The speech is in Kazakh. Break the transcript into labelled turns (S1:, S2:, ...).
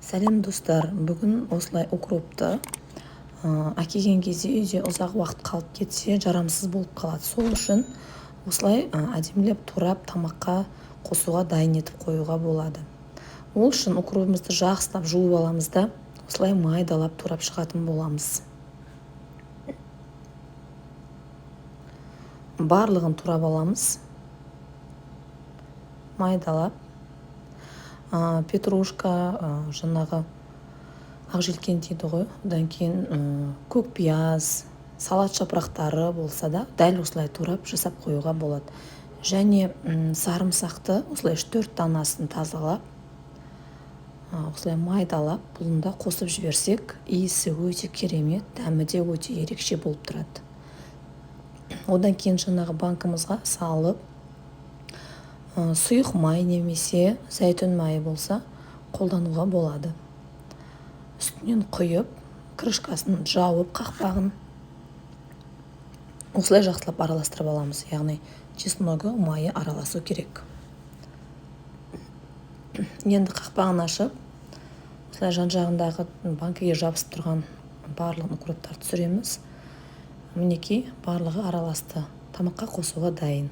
S1: Сәлем достар, бүгін осылай укропты әкелген кезде үйде ұзақ уақыт қалып кетсе жарамсыз болып қалады. Сол үшін осылай әдемілеп турап тамаққа қосуға дайын етіп қоюға болады. Ол үшін укробымызды жақсылап жуып аламыз да, осылай майдалап турап шығатын боламыз. Барлығын турап аламыз. Майдалап. Петрушка, жаңағы ақжелкен дейді ғой. Одан кейін көк пияз, салат жапырақтары болса да, дәл осылай турап жасап қоюға болады. Және сарымсақты осылай 3-4 данасын тазалап, осылай майдалап, бұлында қосып жіберсек, иісі өте керемет, дәмі де өте ерекше болып тұрады. Одан кейін жаңағы банкымызға салып, сұйық май немесе зәйтүн майы болса қолдануға болады. Үстінен құйып, крышкасын жауып қақпағын осылай жақсылап араластырып аламыз. Яғни чесногі майы араласу керек. Енді қақпағын ашып, осылай жан-жағындағы банкіге жабысып тұрған барлығын укроптарды түсіреміз. Мінекей барлығы араласты. Тамаққа қосуға дайын.